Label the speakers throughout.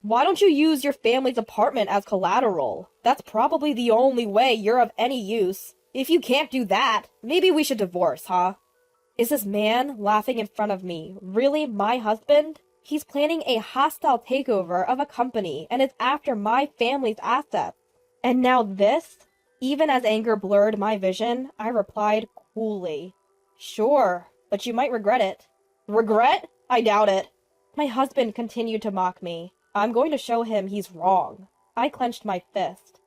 Speaker 1: Why don't you use your family's apartment as collateral? That's probably the only way you're of any use. If you can't do that, maybe we should divorce, huh? Is this man laughing in front of me really my husband? He's planning a hostile takeover of a company and is after my family's assets. And now this? Even as anger blurred my vision, I replied coolly, "Sure, but you might regret it." Regret? I doubt it. My husband continued to mock me. I'm going to show him he's wrong. I clenched my fist.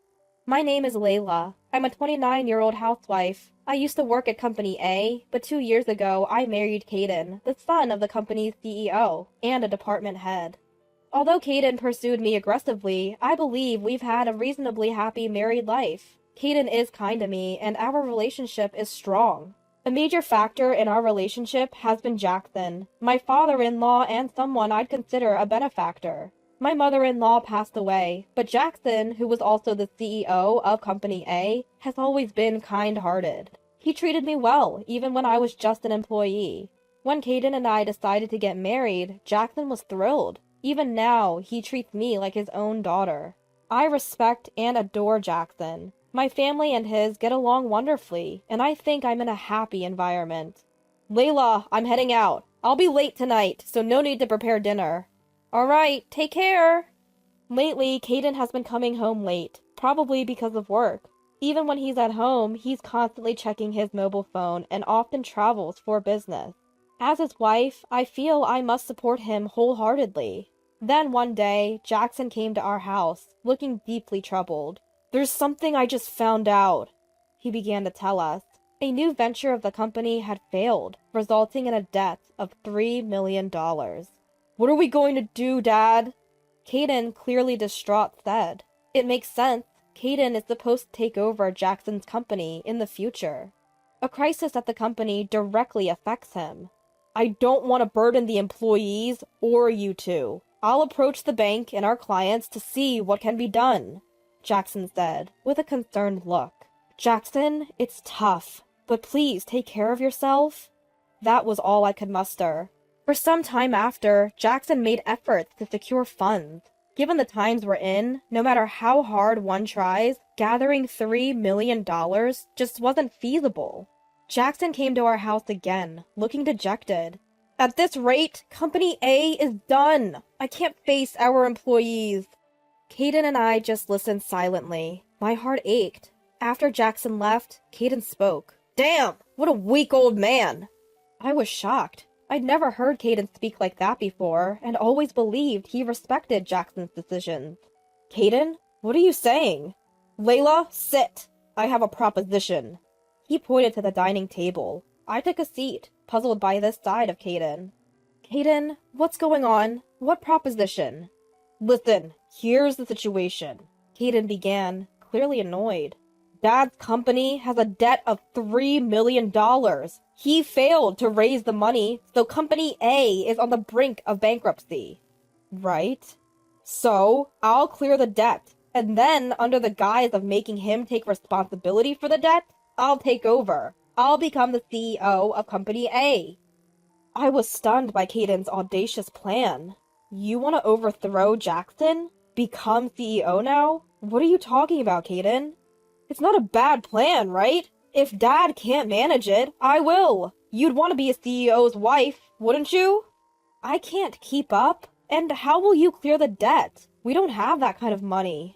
Speaker 1: My name is Layla. I'm a 29-year-old housewife. I used to work at Company A, but 2 years ago I married Caden, the son of the company's CEO, and a department head. Although Caden pursued me aggressively, I believe we've had a reasonably happy married life. Caden is kind to me, and our relationship is strong. A major factor in our relationship has been Jackson, my father-in-law and someone I'd consider a benefactor. My mother-in-law passed away, but Jackson, who was also the CEO of Company A, has always been kind-hearted. He treated me well, even when I was just an employee. When Caden and I decided to get married, Jackson was thrilled. Even now, he treats me like his own daughter. I respect and adore Jackson. My family and his get along wonderfully, and I think I'm in a happy environment. Layla, I'm heading out. I'll be late tonight, so no need to prepare dinner. All right, take care. Lately, Caden has been coming home late, probably because of work. Even when he's at home, he's constantly checking his mobile phone and often travels for business. As his wife, I feel I must support him wholeheartedly. Then one day, Jackson came to our house, looking deeply troubled. There's something I just found out, he began to tell us. A new venture of the company had failed, resulting in a debt of $3 million. What are we going to do, Dad? Caden, clearly distraught, said. It makes sense. Caden is supposed to take over Jackson's company in the future. A crisis at the company directly affects him. I don't want to burden the employees or you two. I'll approach the bank and our clients to see what can be done, Jackson said, with a concerned look. Jackson, it's tough, but please take care of yourself. That was all I could muster. For some time after, Jackson made efforts to secure funds. Given the times we're in, no matter how hard one tries, gathering $3 million just wasn't feasible. Jackson came to our house again, looking dejected. At this rate, Company A is done. I can't face our employees. Caden and I just listened silently. My heart ached. After Jackson left, Caden spoke. Damn, what a weak old man. I was shocked. I'd never heard Caden speak like that before, and always believed he respected Jackson's decisions. Caden, what are you saying? Layla, sit. I have a proposition. He pointed to the dining table. I took a seat, puzzled by this side of Caden. Caden, what's going on? What proposition? Listen, here's the situation. Caden began, clearly annoyed. Dad's company has a debt of $3 million. He failed to raise the money, so Company A is on the brink of bankruptcy. Right? So, I'll clear the debt, and then, under the guise of making him take responsibility for the debt, I'll take over. I'll become the CEO of Company A. I was stunned by Caden's audacious plan. You want to overthrow Jackson? Become CEO now? What are you talking about, Caden? It's not a bad plan, right? If Dad can't manage it, I will. You'd want to be a CEO's wife, wouldn't you? I can't keep up. And how will you clear the debt? We don't have that kind of money.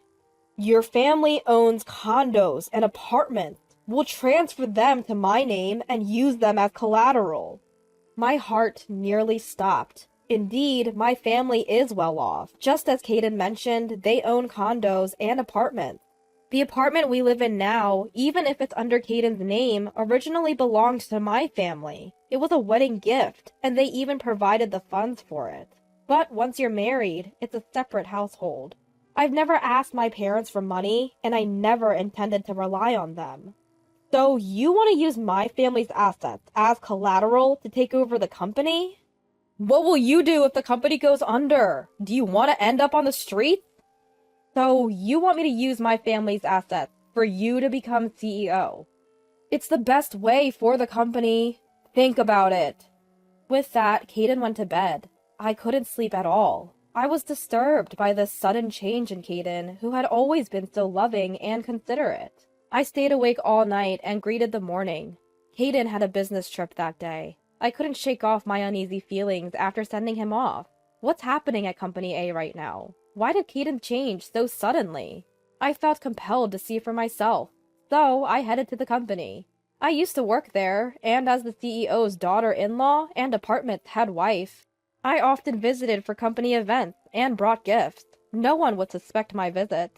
Speaker 1: Your family owns condos and apartments. We'll transfer them to my name and use them as collateral. My heart nearly stopped. Indeed, my family is well off. Just as Caden mentioned, they own condos and apartments. The apartment we live in now, even if it's under Caden's name, originally belonged to my family. It was a wedding gift, and they even provided the funds for it. But once you're married, it's a separate household. I've never asked my parents for money, and I never intended to rely on them. So you want to use my family's assets as collateral to take over the company? What will you do if the company goes under? Do you want to end up on the streets? So you want me to use my family's assets for you to become CEO? It's the best way for the company. Think about it. With that, Caden went to bed. I couldn't sleep at all. I was disturbed by this sudden change in Caden, who had always been so loving and considerate. I stayed awake all night and greeted the morning. Caden had a business trip that day. I couldn't shake off my uneasy feelings after sending him off. What's happening at Company A right now? Why did Caden change so suddenly? I felt compelled to see for myself, so I headed to the company. I used to work there, and as the CEO's daughter-in-law and department's head wife, I often visited for company events and brought gifts. No one would suspect my visit.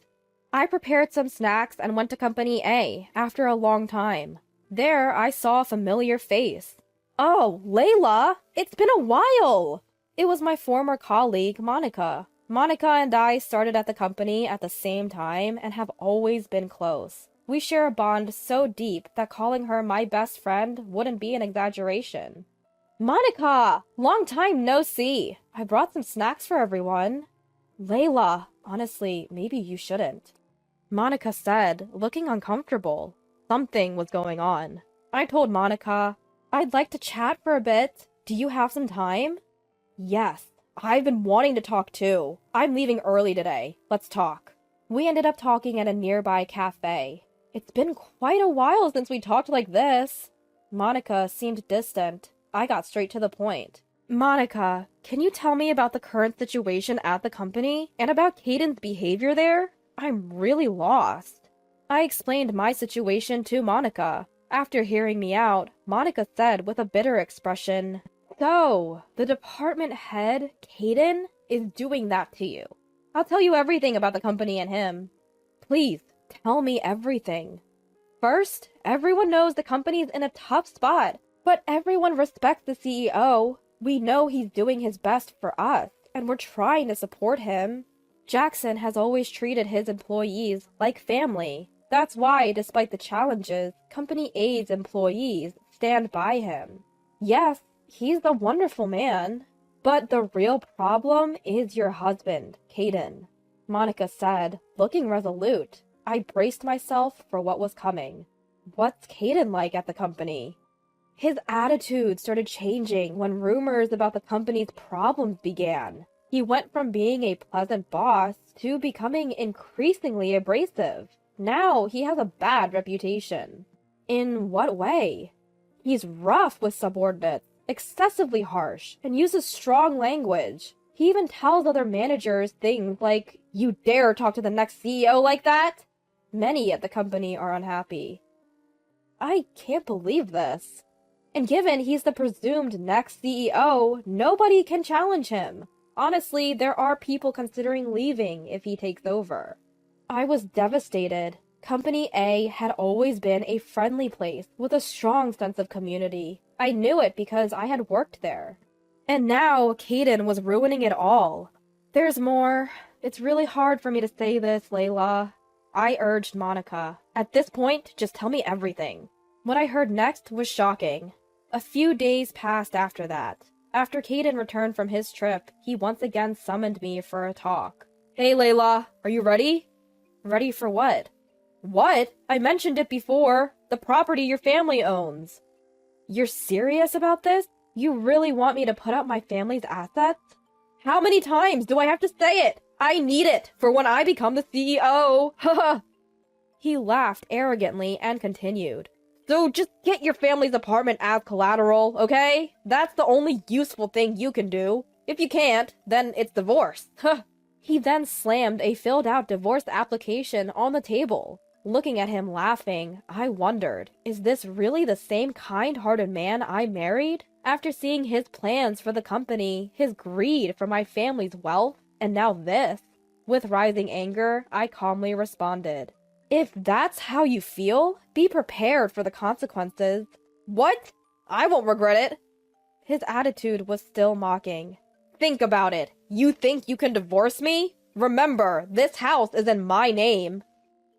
Speaker 1: I prepared some snacks and went to Company A after a long time. There, I saw a familiar face. Oh, Layla! It's been a while! It was my former colleague, Monica. Monica and I started at the company at the same time and have always been close. We share a bond so deep that calling her my best friend wouldn't be an exaggeration. Monica! Long time no see. I brought some snacks for everyone. Layla, honestly, maybe you shouldn't. Monica said, looking uncomfortable. Something was going on. I told Monica, I'd like to chat for a bit. Do you have some time? Yes, I've been wanting to talk too. I'm leaving early today. Let's talk. We ended up talking at a nearby cafe. It's been quite a while since we talked like this. Monica seemed distant. I got straight to the point. Monica, can you tell me about the current situation at the company and about Caden's behavior there? I'm really lost. I explained my situation to Monica. After hearing me out, Monica said with a bitter expression, So, the department head, Caden, is doing that to you. I'll tell you everything about the company and him. Please, tell me everything. First, everyone knows the company's in a tough spot, but everyone respects the CEO. We know he's doing his best for us, and we're trying to support him. Jackson has always treated his employees like family. That's why, despite the challenges, Company A's employees stand by him. Yes, he's a wonderful man. But the real problem is your husband, Caden, Monica said, looking resolute. I braced myself for what was coming. What's Caden like at the company? His attitude started changing when rumors about the company's problems began. He went from being a pleasant boss to becoming increasingly abrasive. Now he has a bad reputation. In what way? He's rough with subordinates, excessively harsh, and uses strong language. He even tells other managers things like, "You dare talk to the next CEO like that?" Many at the company are unhappy. I can't believe this. And given he's the presumed next CEO, nobody can challenge him. Honestly, there are people considering leaving if he takes over. I was devastated. Company A had always been a friendly place with a strong sense of community. I knew it because I had worked there. And now Caden was ruining it all. There's more. It's really hard for me to say this, Layla. I urged Monica. At this point, just tell me everything. What I heard next was shocking. A few days passed after that. After Caden returned from his trip, he once again summoned me for a talk. Hey, Layla, are you ready? Ready for what? What? I mentioned it before. The property your family owns. You're serious about this? You really want me to put up my family's assets? How many times do I have to say it? I need it for when I become the CEO. Haha. He laughed arrogantly and continued. So just get your family's apartment as collateral, okay? That's the only useful thing you can do. If you can't, then it's divorce. He then slammed a filled-out divorce application on the table. Looking at him laughing, I wondered, is this really the same kind-hearted man I married? After seeing his plans for the company, his greed for my family's wealth, and now this. With rising anger, I calmly responded. If that's how you feel, be prepared for the consequences. What? I won't regret it. His attitude was still mocking. Think about it. You think you can divorce me? Remember, this house is in my name.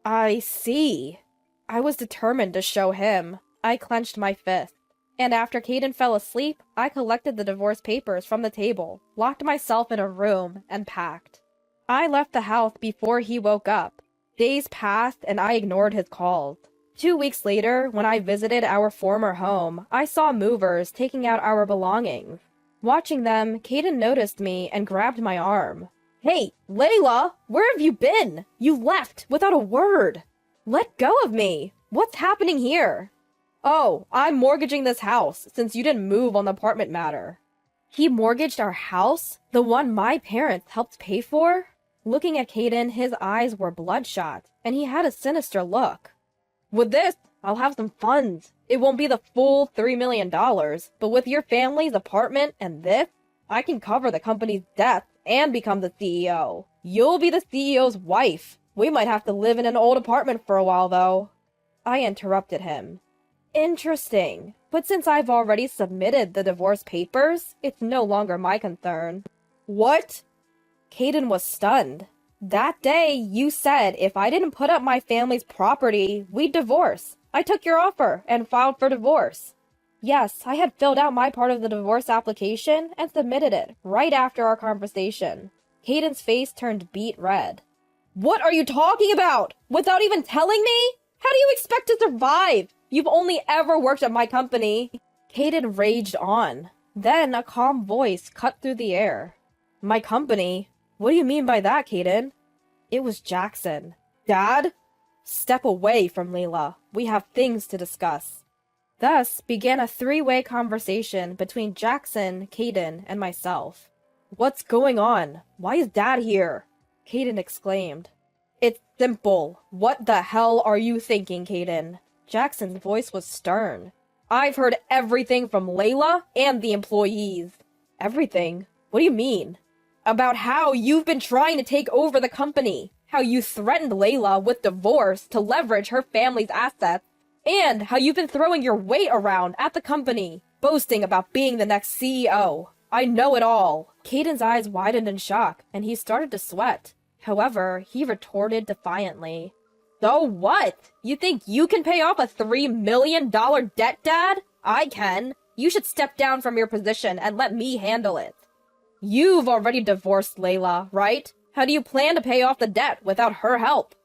Speaker 1: I see. I was determined to show him. I clenched my fist. And after Caden fell asleep, I collected the divorce papers from the table, locked myself in a room, and packed. I left the house before he woke up. Days passed and I ignored his calls. 2 weeks later, when I visited our former home, I saw movers taking out our belongings. Watching them, Caden noticed me and grabbed my arm. Hey, Layla, where have you been? You left without a word. Let go of me. What's happening here? Oh, I'm mortgaging this house since you didn't move on the apartment matter. He mortgaged our house? The one my parents helped pay for? Looking at Caden, his eyes were bloodshot, and he had a sinister look. With this, I'll have some funds. It won't be the full $3 million, but with your family's apartment and this, I can cover the company's debts and become the CEO. You'll be the CEO's wife. We might have to live in an old apartment for a while, though. I interrupted him. Interesting, but since I've already submitted the divorce papers, it's no longer my concern. What? Caden was stunned. That day, you said if I didn't put up my family's property, we'd divorce. I took your offer and filed for divorce. Yes, I had filled out my part of the divorce application and submitted it right after our conversation. Caden's face turned beet red. What are you talking about? Without even telling me? How do you expect to survive? You've only ever worked at my company. Caden raged on. Then a calm voice cut through the air. My company? What do you mean by that, Caden? It was Jackson. Dad? Step away from Layla. We have things to discuss. Thus began a three-way conversation between Jackson, Caden, and myself. What's going on? Why is Dad here? Caden exclaimed. It's simple. What the hell are you thinking, Caden? Jackson's voice was stern. I've heard everything from Layla and the employees. Everything? What do you mean? About how you've been trying to take over the company, how you threatened Layla with divorce to leverage her family's assets, and how you've been throwing your weight around at the company, boasting about being the next CEO. I know it all. Caden's eyes widened in shock, and he started to sweat. However, he retorted defiantly. So what? You think you can pay off a $3 million debt, Dad? I can. You should step down from your position and let me handle it. You've already divorced Layla, right? How do you plan to pay off the debt without her help?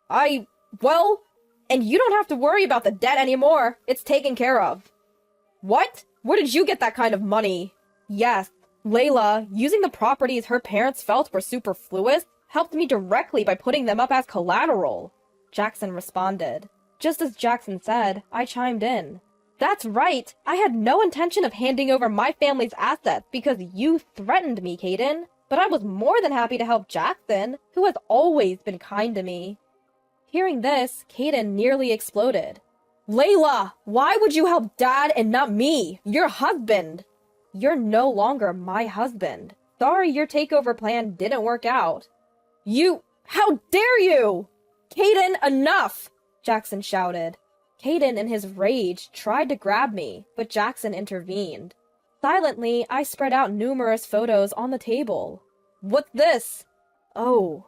Speaker 1: Well, and you don't have to worry about the debt anymore. It's taken care of. What? Where did you get that kind of money? Yes, Layla, using the properties her parents felt were superfluous, helped me directly by putting them up as collateral. Jackson responded. Just as Jackson said, I chimed in. That's right. I had no intention of handing over my family's assets because you threatened me, Caden. But I was more than happy to help Jackson, who has always been kind to me. Hearing this, Caden nearly exploded. Layla, why would you help Dad and not me, your husband? You're no longer my husband. Sorry your takeover plan didn't work out. How dare you? Caden, enough! Jackson shouted. Caden, in his rage, tried to grab me, but Jackson intervened. Silently, I spread out numerous photos on the table. What's this? Oh.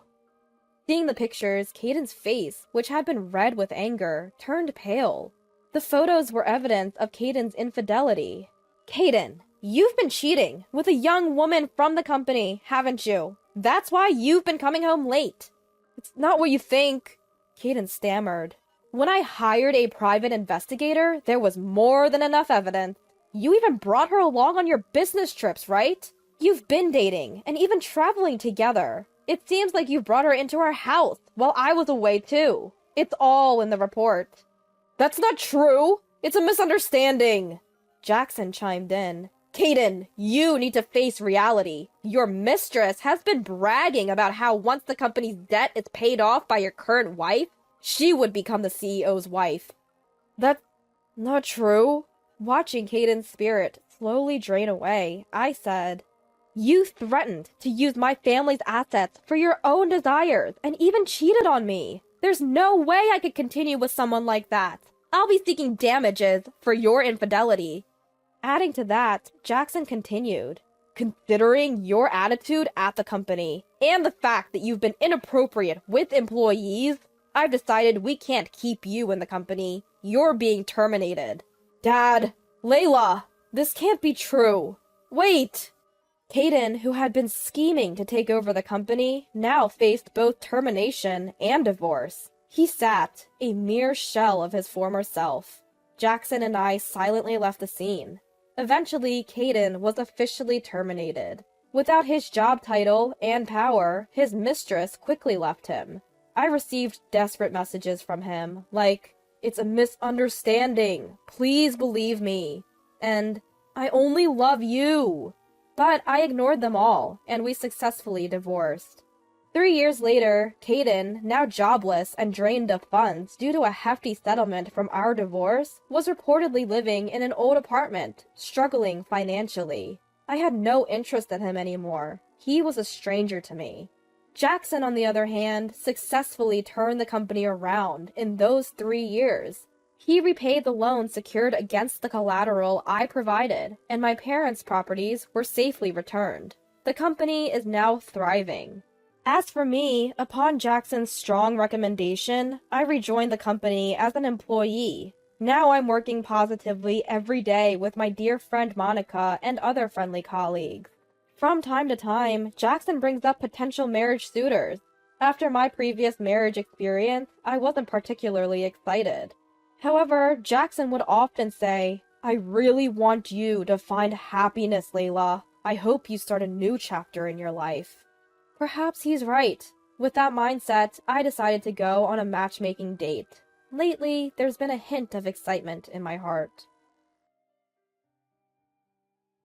Speaker 1: Seeing the pictures, Caden's face, which had been red with anger, turned pale. The photos were evidence of Caden's infidelity. Caden, you've been cheating with a young woman from the company, haven't you? That's why you've been coming home late. It's not what you think, Caden stammered. When I hired a private investigator, there was more than enough evidence. You even brought her along on your business trips, right? You've been dating and even traveling together. It seems like you brought her into our house while I was away too. It's all in the report. That's not true. It's a misunderstanding. Jackson chimed in. Caden, you need to face reality. Your mistress has been bragging about how once the company's debt is paid off by your current wife, she would become the CEO's wife. That's not true. Watching Caden's spirit slowly drain away, I said, You threatened to use my family's assets for your own desires and even cheated on me. There's no way I could continue with someone like that. I'll be seeking damages for your infidelity. Adding to that, Jackson continued, Considering your attitude at the company and the fact that you've been inappropriate with employees, I've decided we can't keep you in the company. You're being terminated. Dad, Layla, this can't be true. Wait! Caden, who had been scheming to take over the company, now faced both termination and divorce. He sat, a mere shell of his former self. Jackson and I silently left the scene. Eventually, Caden was officially terminated. Without his job title and power, his mistress quickly left him. I received desperate messages from him, like, "It's a misunderstanding. Please believe me." And, "I only love you." But I ignored them all, and we successfully divorced. 3 years later, Caden, now jobless and drained of funds due to a hefty settlement from our divorce, was reportedly living in an old apartment, struggling financially. I had no interest in him anymore. He was a stranger to me. Jackson, on the other hand, successfully turned the company around in those 3 years. He repaid the loan secured against the collateral I provided, and my parents' properties were safely returned. The company is now thriving. As for me, upon Jackson's strong recommendation, I rejoined the company as an employee. Now I'm working positively every day with my dear friend Monica and other friendly colleagues. From time to time, Jackson brings up potential marriage suitors. After my previous marriage experience, I wasn't particularly excited. However, Jackson would often say, "I really want you to find happiness, Layla. I hope you start a new chapter in your life." Perhaps he's right. With that mindset, I decided to go on a matchmaking date. Lately, there's been a hint of excitement in my heart.